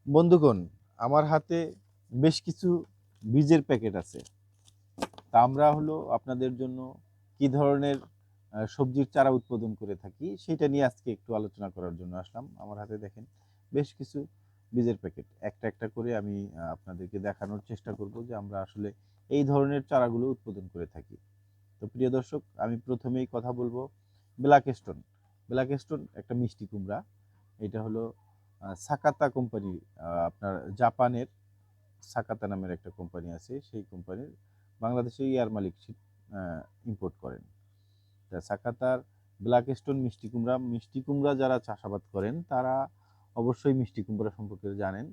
বন্ধুগণ, আমার হাতে বেশ কিছু বীজের প্যাকেট আছে। তা আমরা হলো আপনাদের জন্য কি ধরনের সবজির চারা উৎপাদন করে থাকি সেটা নিয়ে আজকে একটু আলোচনা করার জন্য আসলাম। আমার হাতে দেখেন বেশ কিছু বীজের প্যাকেট। একটা একটা করে আমি আপনাদেরকে দেখানোর চেষ্টা করব যে আমরা আসলে এই ধরনের চারাগুলো উৎপাদন করে থাকি। তো প্রিয় দর্শক, আমি প্রথমেই কথা বলবো ব্ল্যাক স্টোন। ব্ল্যাক স্টোন একটা মিষ্টি কুমড়া। এটা হলো সাকাতা কোম্পানি, আপনার জাপানের সাকাতা নামের একটা কোম্পানি আছে, সেই কোম্পানির বাংলাদেশে ইয়ার মালিক ইম্পোর্ট করেন। তা সাকাতার ব্ল্যাক স্টোন মিষ্টি কুমড়া যারা চাষাবাদ করেন তারা অবশ্যই মিষ্টি কুমড়া সম্পর্কে জানেন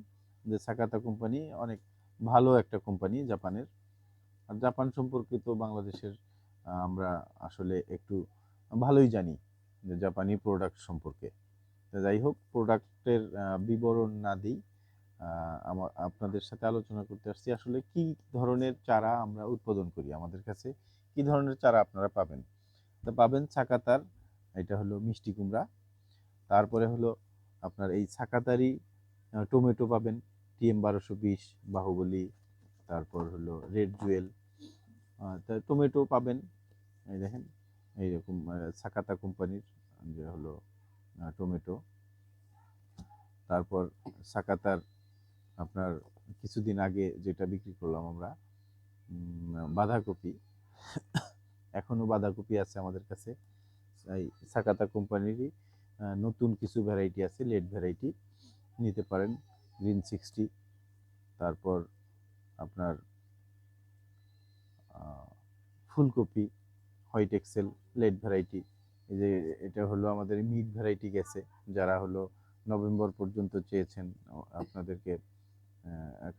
যে সাকাতা কোম্পানি অনেক ভালো একটা কোম্পানি জাপানের। আর জাপান সম্পর্কে তো বাংলাদেশের আমরা আসলে একটু ভালোই জানি যে জাপানি প্রোডাক্ট সম্পর্কে। যাই হোক, প্রোডাক্টের বিবরণ না দিই, আমার আপনাদের সাথে আলোচনা করতে আসছি আসলে কি ধরনের চারা আমরা উৎপাদন করি। আমাদের কাছে কি ধরনের চারা আপনারা পাবেন? তো পাবেন ছাকাতার, এটা হলো মিষ্টি কুমড়া। তারপরে হলো আপনার এই ছাকাতারই টমেটো পাবেন, TM 1220 বাহুবলী। তারপর হলো রেড জুয়েল। টমেটো পাবেন, এই দেখেন এইরকম ছাকাতা কোম্পানির যে হলো টমেটো। তারপর সাকাতার আপনার কিছুদিন আগে যেটা বিক্রি করলাম আমরা, বাঁধাকপি। এখনো বাঁধাকপি আছে আমাদের কাছে। এই সাকাতা কোম্পানিরই নতুন কিছু ভ্যারাইটি আছে, লেট ভ্যারাইটি নিতে পারেন, গ্রিন 60। তারপর আপনার ফুলকপি হোয়াইট এক্সেল লেট ভ্যারাইটি। এই যে এটা হলো আমাদের মিড ভ্যারাইটি গেছে, যারা হলো নভেম্বর পর্যন্ত চেয়েছেন আপনাদেরকে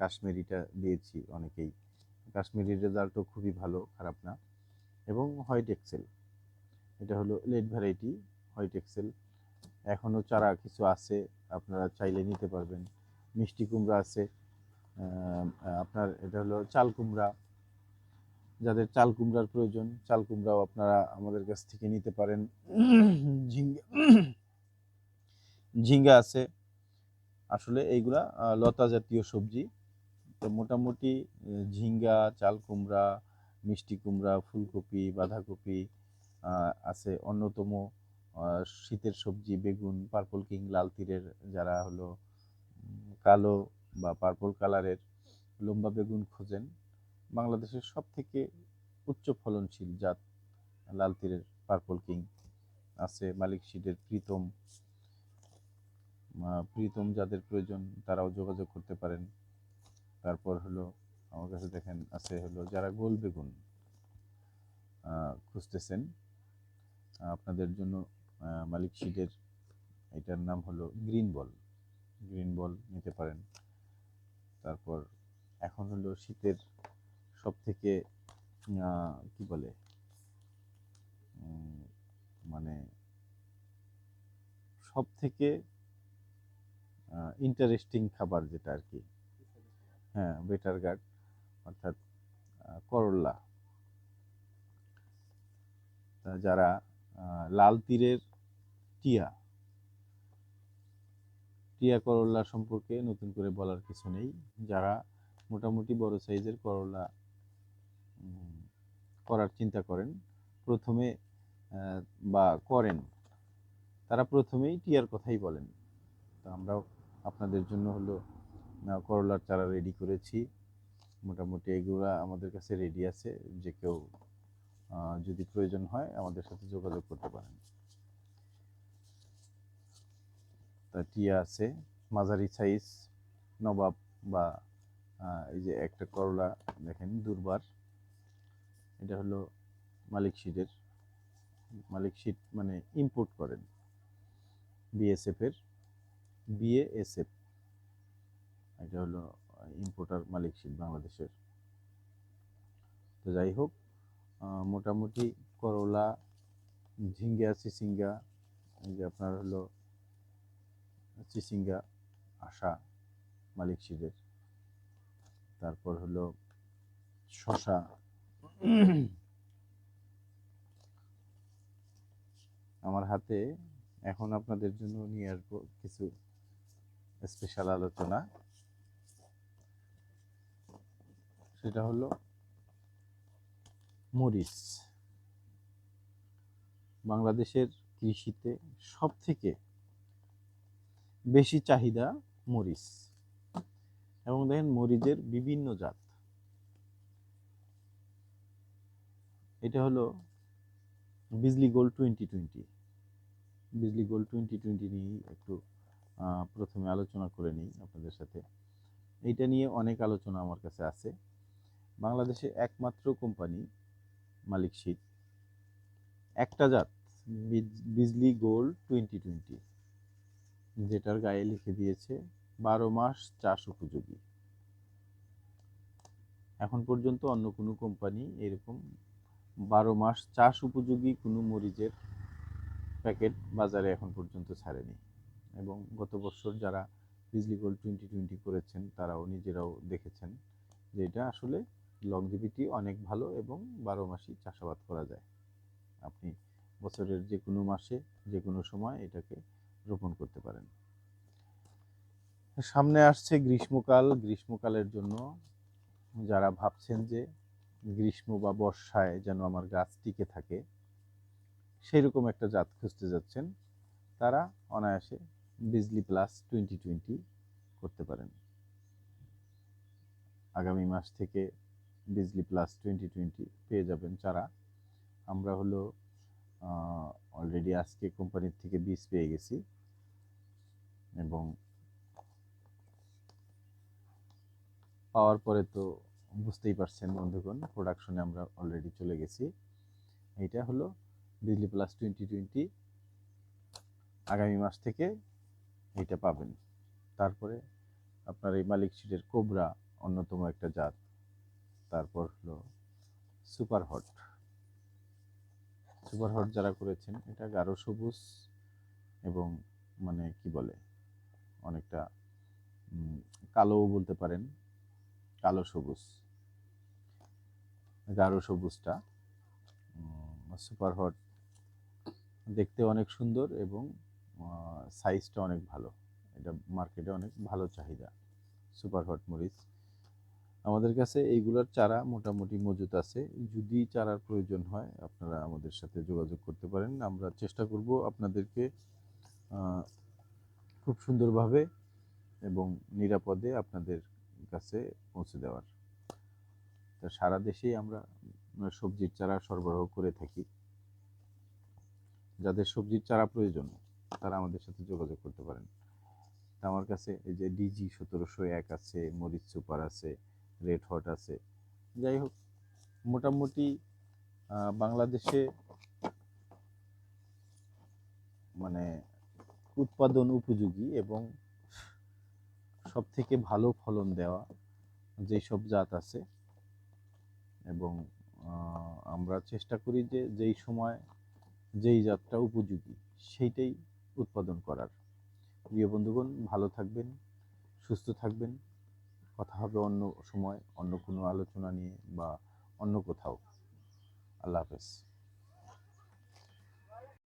কাশ্মীরিটা দিয়েছি অনেকেই। কাশ্মীরি রেজাল্টও খুবই ভালো, খারাপ না। এবং হোয়াইট এক্সেল, এটা হলো লেট ভ্যারাইটি হোয়াইট এক্সেল। এখনও চারা কিছু আছে, আপনারা চাইলে নিতে পারবেন। মিষ্টি কুমড়া আছে, আপনার এটা হলো চাল কুমড়া। যাদের চাল কুমড়ার প্রয়োজন, চাল কুমড়াও আপনারা আমাদের কাছ থেকে নিতে পারেন। ঝিঙ্গা ঝিঙ্গা আছে। আসলে এইগুলা লতা জাতীয় সবজি। তো মোটামুটি ঝিঙ্গা, চাল কুমড়া, মিষ্টি কুমড়া, ফুলকপি, বাঁধাকপি আছে। অন্যতম শীতের সবজি বেগুন, পার্পল কিং, লাল তীরের যারা হলো কালো বা পার্পল কালারের লম্বা বেগুন খোঁজেন, বাংলাদেশের সব থেকে উচ্চ ফলনশীল জাত লাল তীরের পার্পল কিং আছে। মালিক সিডের প্রীতম, প্রীতম যাদের প্রয়োজন তারাও যোগাযোগ করতে পারেন। তারপর হলো আমার কাছে দেখেন আছে হলো যারা গোল বেগুন খুঁজতেছেন, আপনাদের জন্য মালিক সিডের এটার নাম হলো গ্রিন বল। গ্রিন বল নিতে পারেন। তারপর এখন হলো শীতের সব থেকে কি বলে মানে সব থেকে ইন্টারেস্টিং খাবার যেটা আর কি, হ্যাঁ, বেটার গার্ড, অর্থাৎ করল্লা। যারা লাল তীরের টিয়া টিয়া করল্লা সম্পর্কে নতুন করে বলার কিছু নেই। যারা মোটামুটি বড় সাইজের করল্লা করার চিন্তা করেন প্রথমে বা করেন, তারা প্রথমেই টিয়ার কথাই বলেন। তো আমরাও আপনাদের জন্য হলো করলার চারা রেডি করেছি। মোটামুটি এগুলা আমাদের কাছে রেডি আছে, যে কেউ যদি প্রয়োজন হয় আমাদের সাথে যোগাযোগ করতে পারেন। তা টিয়া আছে মাঝারি সাইজ, নবাব বা এই যে একটা করলা দেখেন দুর্বার, এটা হলো মালিক সিডের। মালিক সিড মানে ইম্পোর্ট করেন বিএএসএফ, এটা হলো ইম্পোর্টার মালিক সিড বাংলাদেশের। তো যাই হোক, মোটামুটি করলা, ঝিঙ্গা, চিচিঙ্গা, এই যে আপনার হলো চিচিঙ্গা আশা মালিক সিডের। তারপর হলো শশা। আমার হাতে এখন আপনাদের জন্য নিয়ে আসবো কিছু স্পেশাল আলোচনা। সেটা হলো মরিচ। বাংলাদেশের কৃষিতে সবথেকে বেশি চাহিদা মরিচ, এবং দেখেন মরিচের বিভিন্ন জাত। এটা হলো বিজলি গোল্ড 2020। বিজলি গোল্ড 2020 নিয়ে একটু প্রথমে আলোচনা করে নিই আপনাদের সাথে। এইটা নিয়ে অনেক আলোচনা আমার কাছে আছে। বাংলাদেশে একমাত্র কোম্পানি মালিক শীত একটা জাত বিজলি গোল্ড 2020, যেটার গায়ে লিখে দিয়েছে 12 মাস চাষ উপযোগী। এখন পর্যন্ত অন্য কোনো কোম্পানি এরকম 12 মাস চাষ উপযোগী কোনো মরিচের প্যাকেট বাজারে এখন পর্যন্ত ছাড়েনি। এবং গত বছর যারা বিজলি গোল্ড 2020 করেছেন তারাও নিজেরাও দেখেছেন যে এটা আসলে লংজিভিটি অনেক ভালো এবং 12 মাসই চাষাবাদ করা যায়। আপনি বছরের যে কোনো মাসে যে কোনো সময় এটাকে রোপণ করতে পারেন। সামনে আসছে গ্রীষ্মকাল। গ্রীষ্মকালের জন্য যারা ভাবছেন যে গ্রীষ্ম বা বর্ষায় যেন আমার গাছ টিকে থাকে, সেইরকম একটা জাত খুঁজতে যাচ্ছেন, তারা অনায়াসে বিজলি প্লাস 2020 করতে পারেন। আগামী মাস থেকে বিজলি প্লাস 2020 পেয়ে যাবেন চারা। আমরা হলো অলরেডি আজকে কোম্পানির থেকে বীজ পেয়ে গেছি, এবং পাওয়ার পরে তো বুঝতেই পারছেন বন্ধুগণ, প্রোডাকশনে আমরা অলরেডি চলে গেছি। এইটা হলো বিজলি প্লাস 2020। আগামী মাস থেকে এইটা পাবেন। তারপরে আপনার এই মালিক সিডের কোবরা অন্যতম একটা জাত। তারপর হলো সুপার হট। সুপার হট যারা করেছেন, এটা গাঢ় সবুজ এবং মানে কি বলে অনেকটা কালোও বলতে পারেন, কালো সবুজ, গাঢ় সবুজটা সুপার হট দেখতে অনেক সুন্দর এবং সাইজটা অনেক ভালো। এটা মার্কেটে অনেক ভালো চাহিদা সুপার হট মরিচ। আমাদের কাছে এইগুলোর চারা মোটামুটি মজুত আছে। যদি চারার প্রয়োজন হয় আপনারা আমাদের সাথে যোগাযোগ করতে পারেন। আমরা চেষ্টা করব আপনাদেরকে খুব সুন্দরভাবে এবং নিরাপদে আপনাদের কাছে পৌঁছে দেওয়ার। তা সারা দেশেই আমরা সবজির চারা সরবরাহ করে থাকি। যাদের সবজির চারা প্রয়োজন তারা আমাদের সাথে যোগাযোগ করতে পারেন। তা আমার কাছে এই যে ডিজি 1701 আছে, মরিচ সুপার আছে, রেড হট আছে। যাই হোক, মোটামুটি বাংলাদেশে মানে উৎপাদন উপযোগী এবং সব থেকে ভালো ফলন দেওয়া যেই সব জাত আছে, এবং আমরা চেষ্টা করি যে যেই সময় যেই জাতটা উপযোগী সেইটাই উৎপাদন করার। প্রিয় বন্ধুগণ, ভালো থাকবেন, সুস্থ থাকবেন। কথা হবে অন্য সময় অন্য কোনো আলোচনা নিয়ে বা অন্য কোথাও। আল্লাহ হাফেজ।